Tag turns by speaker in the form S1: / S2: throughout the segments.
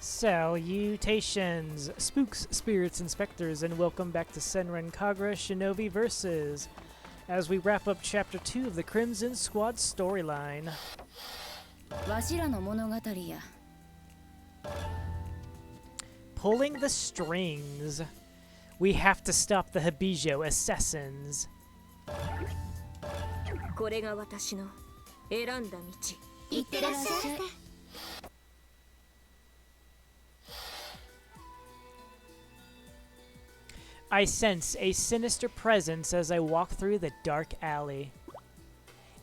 S1: Salutations, spooks, spirits, and specters, and welcome back to Senran Kagura Shinovi Versus, as we wrap up Chapter 2 of the Crimson Squad storyline. Pulling the strings. We have to stop the Hebijo assassins. I sense a sinister presence as I walk through the dark alley.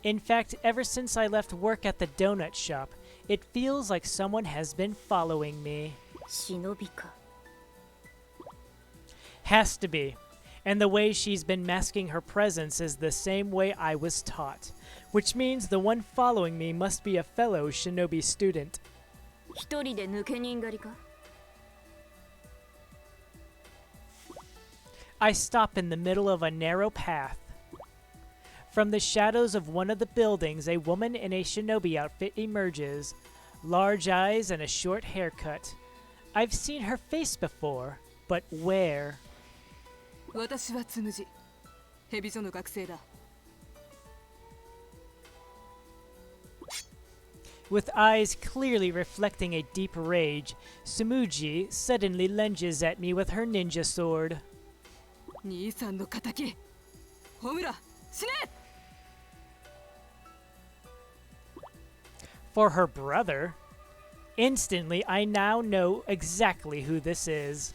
S1: In fact, ever since I left work at the donut shop, it feels like someone has been following me.
S2: Shinobi-ka.
S1: Has to be. And the way she's been masking her presence is the same way I was taught, which means the one following me must be a fellow shinobi student. I stop in the middle of a narrow path. From the shadows of one of the buildings, a woman in a shinobi outfit emerges, large eyes and a short haircut. I've seen her face before, but where?
S2: Hebijo no gakusei da.
S1: With eyes clearly reflecting a deep rage, Tsumuji suddenly lunges at me with her ninja sword.
S2: 兄さんの仇。Homura, 死ね!
S1: For her brother? Instantly, I now know exactly who this is.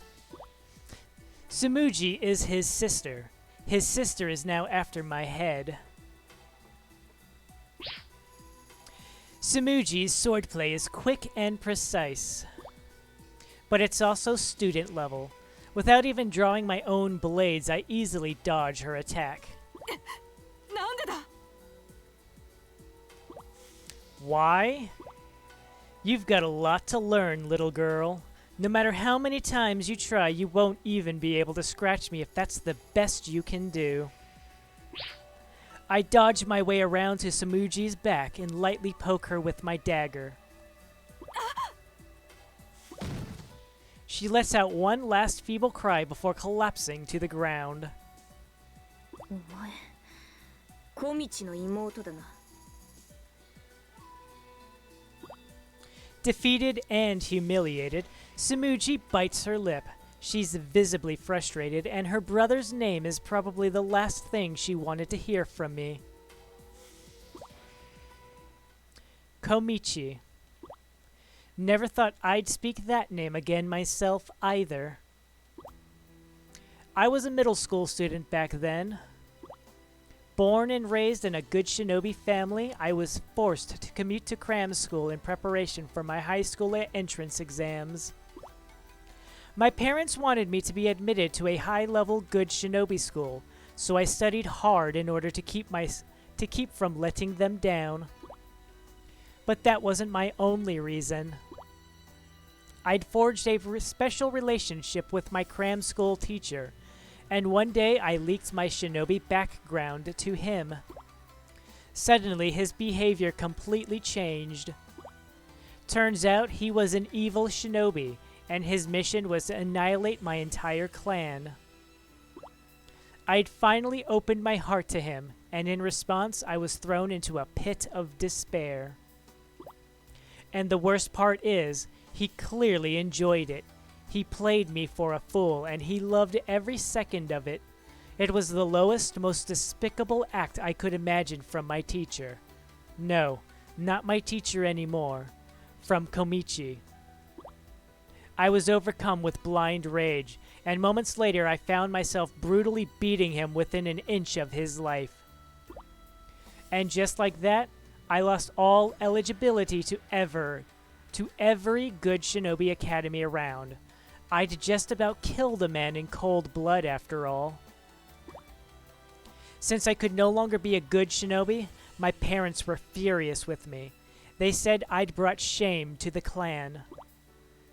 S1: Tsumuji is his sister. His sister is now after my head. Tsumuji's swordplay is quick and precise, but it's also student level. Without even drawing my own blades, I easily dodge her attack. Why? You've got a lot to learn, little girl. No matter how many times you try, you won't even be able to scratch me if that's the best you can do. I dodge my way around to Tsumuji's back and lightly poke her with my dagger. She lets out one last feeble cry before collapsing to the ground. Defeated and humiliated, Tsumuji bites her lip. She's visibly frustrated, and her brother's name is probably the last thing she wanted to hear from me. Komichi. Never thought I'd speak that name again myself either. I was a middle school student back then. Born and raised in a good shinobi family, I was forced to commute to cram school in preparation for my high school entrance exams. My parents wanted me to be admitted to a high-level good shinobi school, so I studied hard in order to keep from letting them down. But that wasn't my only reason. I'd forged a special relationship with my cram school teacher, and one day I leaked my shinobi background to him. Suddenly, his behavior completely changed. Turns out he was an evil shinobi, and his mission was to annihilate my entire clan. I'd finally opened my heart to him, and in response, I was thrown into a pit of despair. And the worst part is, he clearly enjoyed it. He played me for a fool, and he loved every second of it. It was the lowest, most despicable act I could imagine from my teacher. No, not my teacher anymore. From Komichi. I was overcome with blind rage, and moments later I found myself brutally beating him within an inch of his life. And just like that, I lost all eligibility to every good shinobi academy around. I'd just about killed a man in cold blood after all. Since I could no longer be a good shinobi, my parents were furious with me. They said I'd brought shame to the clan.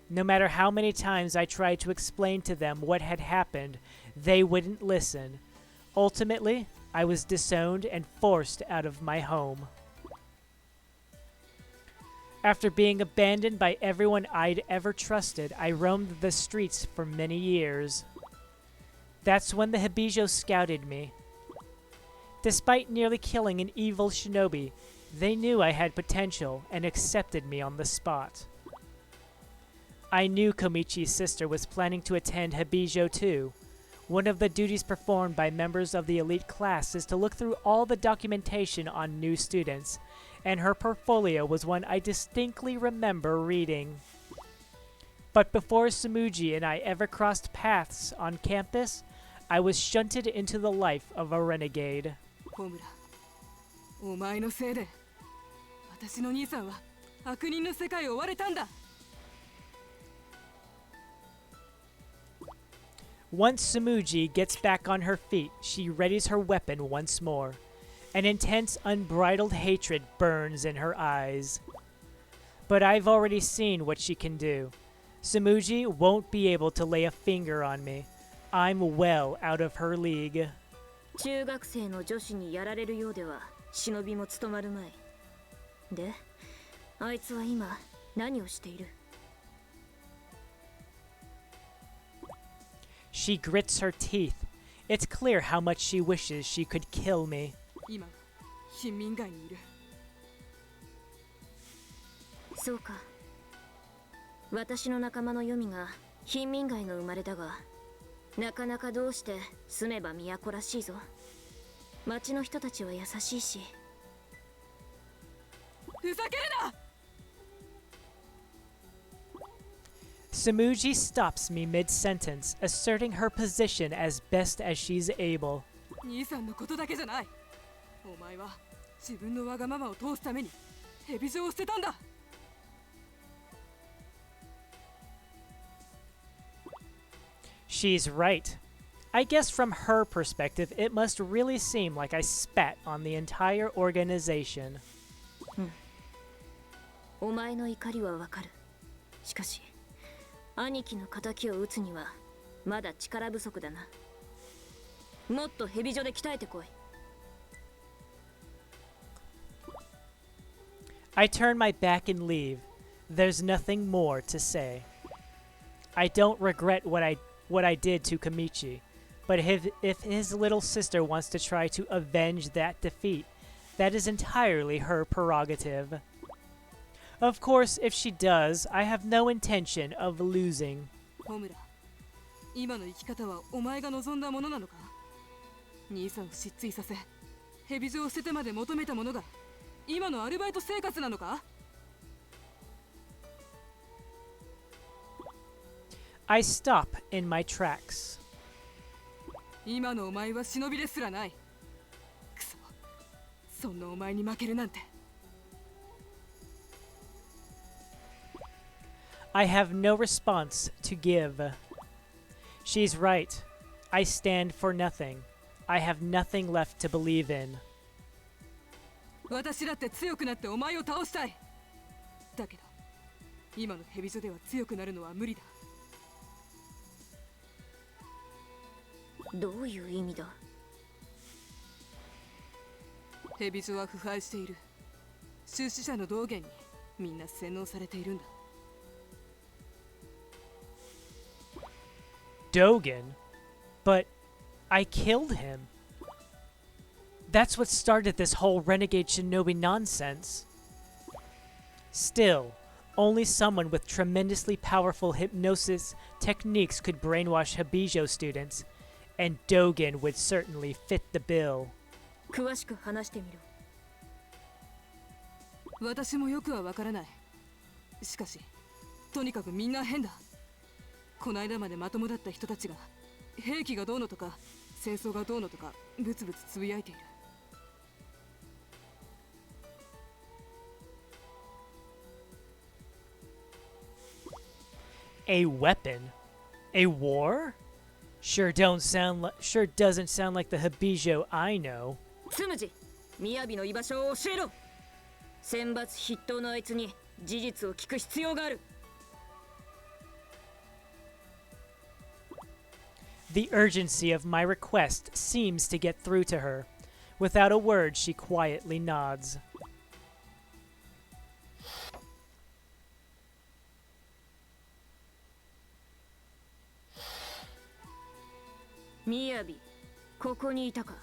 S1: No matter how many times I tried to explain to them what had happened, they wouldn't listen. Ultimately, I was disowned and forced out of my home. After being abandoned by everyone I'd ever trusted, I roamed the streets for many years. That's when the Hebijo scouted me. Despite nearly killing an evil shinobi, they knew I had potential and accepted me on the spot. I knew Komichi's sister was planning to attend Hebijo too. One of the duties performed by members of the elite class is to look through all the documentation on new students, and her portfolio was one I distinctly remember reading. But before Tsumuji and I ever crossed paths on campus, I was shunted into the life of a renegade.
S2: Homura, お前のせいで私の兄さんは悪人の世界を追われたんだ。
S1: Once Tsumuji gets back on her feet, she readies her weapon once more. An intense, unbridled hatred burns in her eyes. But I've already seen what she can do. Tsumuji won't be able to lay a finger on me. I'm well out of her league.
S3: 中学生の女子にやられるようでは忍びも務まるまい。で、あいつは今何をしている？
S1: She grits her teeth. It's clear how much she wishes she could kill me.
S2: 今は貧民街にいる。
S3: そうか。私の仲間のヨミが貧民街の生まれだが、なかなかどうして住めば都らしいぞ。町の人たちは優しいし。
S2: ふざけるな！
S1: Tsumuji stops me mid-sentence, asserting her position as best as she's able.
S2: 兄さんのことだけじゃない。お前は自分のわがままを通すためにヘビ状を捨てたんだ。
S1: She's right. I guess from her perspective, it must really seem like I spat on the entire organization.
S3: お前の怒りはわかる。しかし、兄貴の仇を討つにはまだ力不足だな。もっとヘビ状で鍛えてこい。
S1: I turn my back and leave. There's nothing more to say. I don't regret what I did to Komichi, but if his little sister wants to try to avenge that defeat, that is entirely her prerogative. Of course, if she does, I have no intention of losing.
S2: ホムラ、今の生き方はお前が望んだものなのか？兄さんを失墜させ、ヘビ状を捨ててまで求めたものが今のアルバイト生活なのか？
S1: I stop in my tracks.
S2: 今のお前は忍びですらない。くそ、そんなお前に負けるなんて。
S1: I have no response to give. She's right. I stand for nothing. I have nothing left to believe in.
S2: 私だって強くなってお前を倒したい。だけど、今のヘビ状では強くなるのは無理だ。
S3: どういう意味だ？
S2: ヘビ状は腐敗している。出資者の道元にみんな洗脳されているんだ。
S1: Dogen? But I killed him. That's what started this whole renegade shinobi nonsense. Still, only someone with tremendously powerful hypnosis techniques could brainwash Hebijo students, and Dogen would certainly fit the bill.
S3: 詳しく話してみろ。
S2: 私もよくはわからない。しかし、とにかくみんな変だ。この間までまともだった人たちが兵器がどうのとか戦争がどうのとかブツブツつぶやいている。
S1: A weapon? A war? Sure doesn't sound like the Hebijo I know.
S3: つむじ、Miyabiの居場所を教えろ。選抜筆頭のあいつに事実を聞く必要がある。
S1: The urgency of my request seems to get through to her. Without a word, she quietly nods.
S3: みやび、ここにいたか。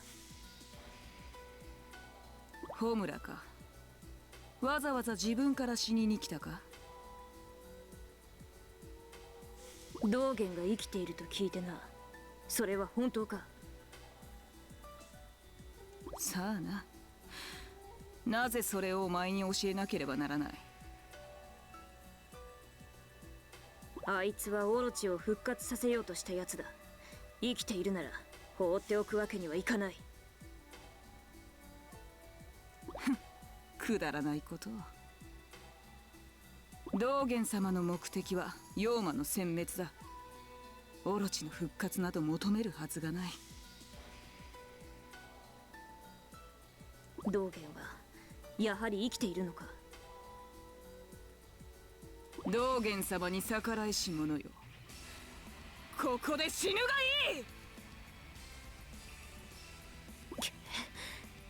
S2: ホムラか。わざわざ自分から死にに来たか。
S3: 道元が生きていると聞いてな。それは本当か。
S2: さあな。なぜそれをお前に教えなければならない。
S3: あいつはオロチを復活させようとしたやつだ。生きているなら放っておくわけにはいかない。
S2: くだらないことを。道元様の目的は妖魔の殲滅だ。オロチの復活など求めるはずがない。
S3: 道元はやはり生きているのか。
S2: 道元様に逆らいし者よ。ここで死ぬがいい。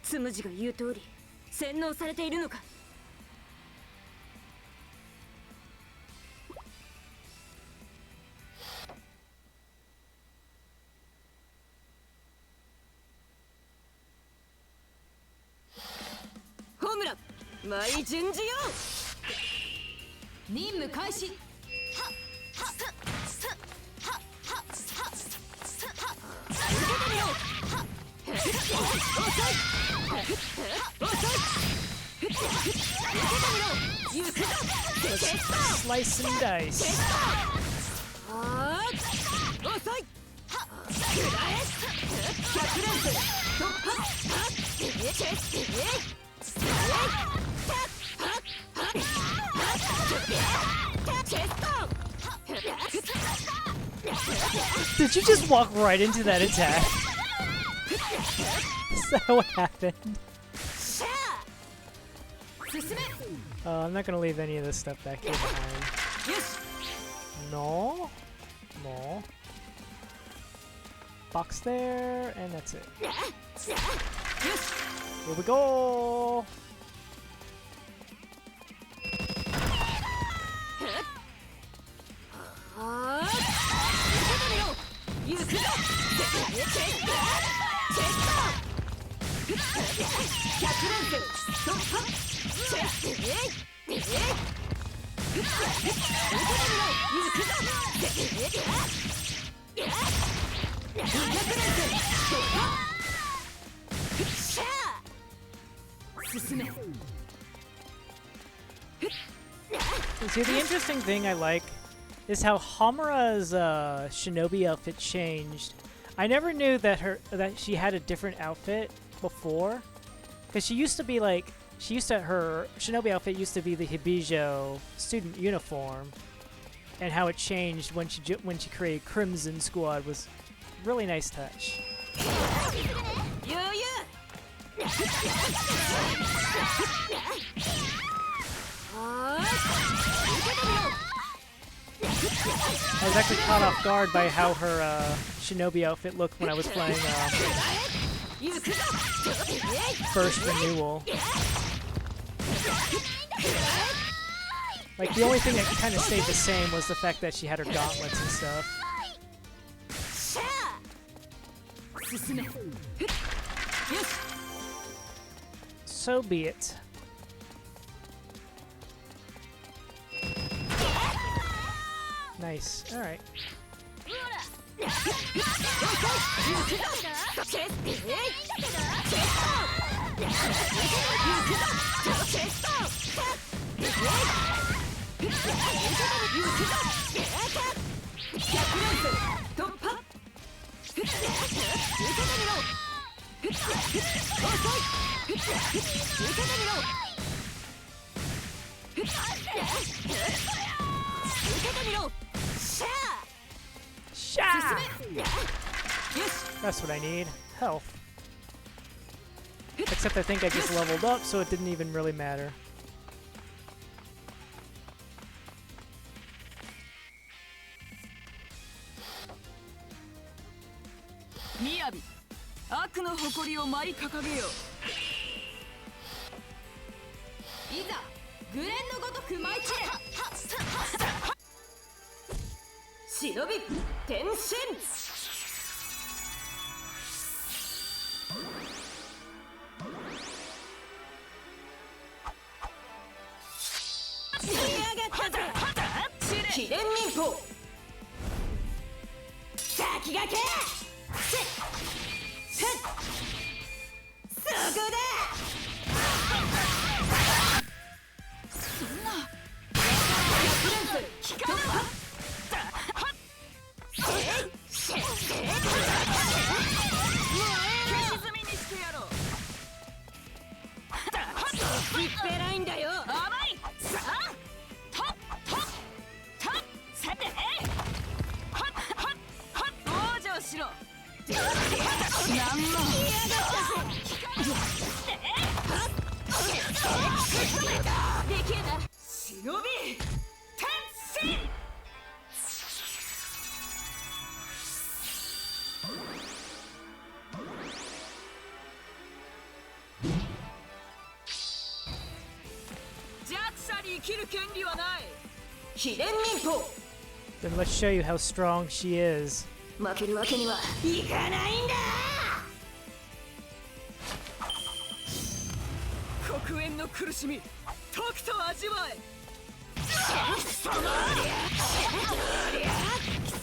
S3: つむじが言う通り洗脳されているのか。ホムラ、舞順次よ。
S2: 任務開始。
S1: Slice and dice. Did you just walk right into that attack? Is that what happened? I'm not gonna leave any of this stuff back here behind. No? No. Box there, and that's it. Here we go! See, the interesting thing I like is how Homura's shinobi outfit changed. I never knew that she had a different outfit before, because she used to be like her shinobi outfit used to be the Hebijo student uniform, and how it changed when she created Crimson Squad was a really nice touch. I was actually caught off guard by how her shinobi outfit looked when I was playing First Renewal. Like, the only thing that kind of stayed the same was the fact that she had her gauntlets and stuff. So be it. Nice. Alright. That's what I need. Health. Except I think I just leveled up, so it didn't even really matter.
S2: Miyabi, 悪の誇りを舞い掲げよ。いざ、グレンのごとく舞い散れ。忍び、転身。
S3: 秘伝民法先駆けそこだそんな聞かぬわ薄っぺらいんだよ。甘い。さあ、とっさて、往生しろ。なんもできるな。忍び転身。生きる権利はない。秘伝民法。
S1: Then let's show you how strong she is.
S3: 負けるわけにはいかないんだ。
S2: 黒煙の苦しみ、とくと味わえ。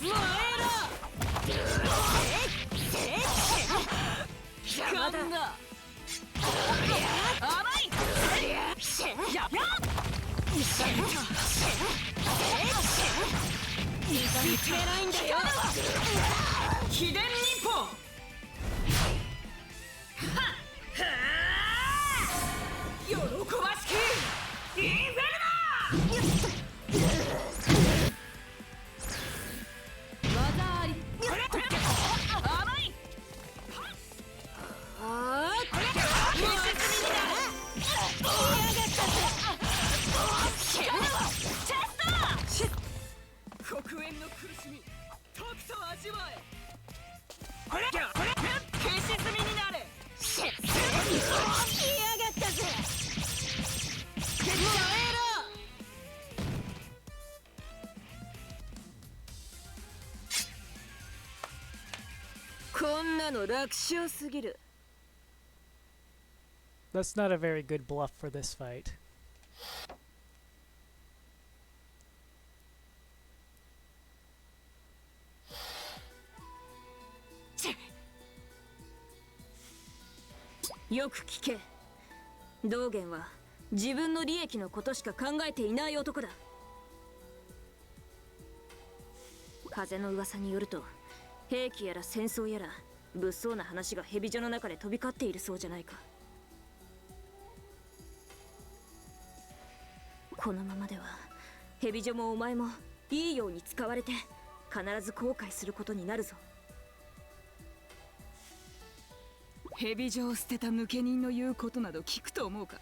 S2: 燃えろ。時間だ。甘い。やっ。薄っぺらいんだよ。秘伝民法。喜ばしきインフェルノ。技あり。甘い。黒煙の苦しみ、とくと味わえ。消し済みになれ。来やがったぜ。燃えろ。こんなの楽勝すぎる。
S1: That's not a very good bluff for this fight.
S3: よく聞け。道元は自分の利益のことしか考えていない男だ。風の噂によると、兵器やら戦争やら物騒な話がヘビ女の中で飛び交っているそうじゃないか。このままではヘビ女もお前もいいように使われて必ず後悔することになるぞ。
S2: ヘビ女を捨てた抜け人の言うことなど聞くと思うか。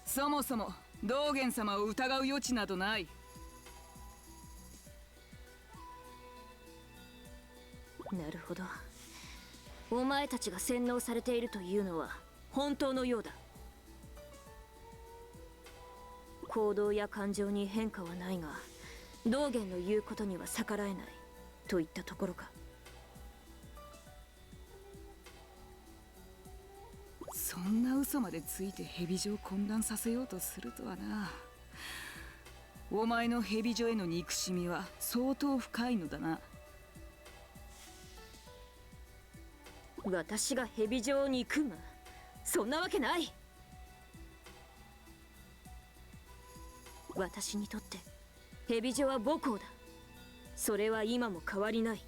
S2: そもそも道元様を疑う余地などない。
S3: なるほど。お前たちが洗脳されているというのは本当のようだ。行動や感情に変化はないが、道元の言うことには逆らえないといったところか。
S2: そんな嘘までついてヘビ女を混乱させようとするとはな。お前のヘビ女への憎しみは相当深いのだな。
S3: 私がヘビ女を憎む？そんなわけない。私にとってヘビ女は母校だ。それは今も変わりない。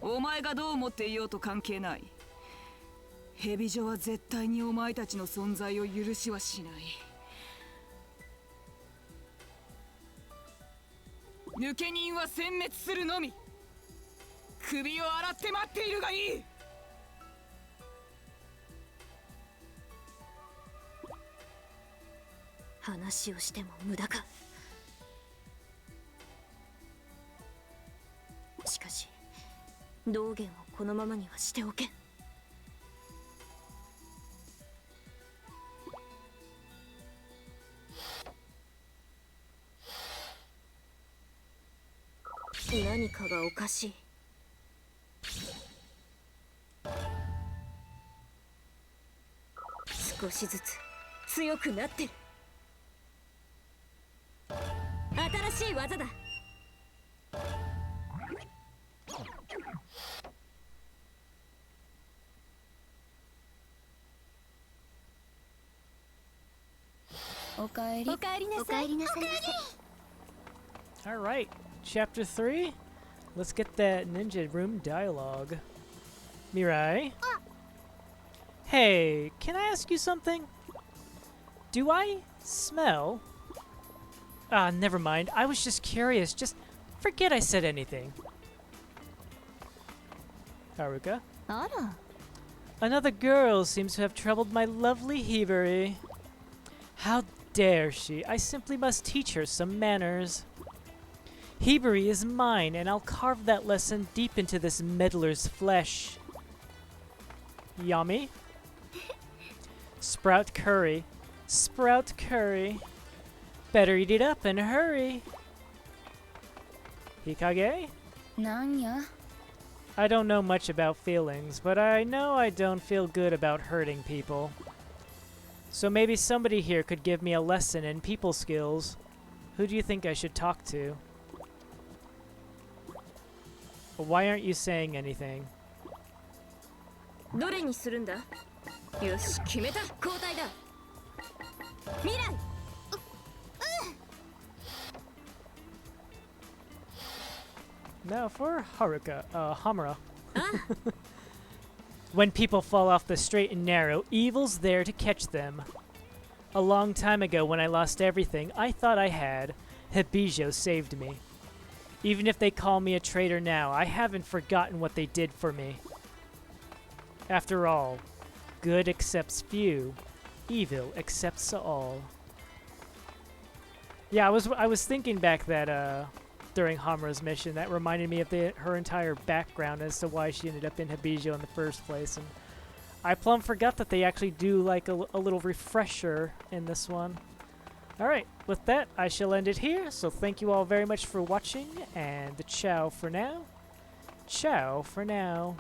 S2: お前がどう思っていようと関係ない。ヘビ女は絶対にお前たちの存在を許しはしない。抜け人は殲滅するのみ。首を洗って待っているがいい。
S3: 話をしても無駄か。しかし道元をこのままにはしておけん。何かがおかしい。少しずつ強くなってる。新しい技だ。
S4: おかえり。
S3: おかえりなさい。おかえりなさい。
S1: Alright, chapter 3. Let's get that ninja room dialogue. Mirai? Hey, can I ask you something? Do I smell? Ah, never mind. I was just curious. Just forget I said anything. Haruka?
S4: あら、
S1: Another girl seems to have troubled my lovely Hibari. How dare she? I simply must teach her some manners. Hibari is mine, and I'll carve that lesson deep into this meddler's flesh. Yummy? Sprout curry. Sprout curry. Better eat it up and hurry. Hikage?
S4: なんや。
S1: I don't know much about feelings, but I know I don't feel good about hurting people. So maybe somebody here could give me a lesson in people skills. Who do you think I should talk to? Why aren't you saying anything?
S3: どれにするんだ。よし、決めた。交代だ。未来。
S1: Now for Haruka, Homura. When people fall off the straight and narrow, evil's there to catch them. A long time ago when I lost everything I thought I had, Hebijo saved me. Even if they call me a traitor now, I haven't forgotten what they did for me. After all, good accepts few, evil accepts all. Yeah, I was thinking back that during Homura's mission, that reminded me of her entire background as to why she ended up in Hebijo in the first place, and I plumb forgot that they actually do like a little refresher in this one. Alright, with that, I shall end it here, so thank you all very much for watching, and ciao for now. Ciao for now.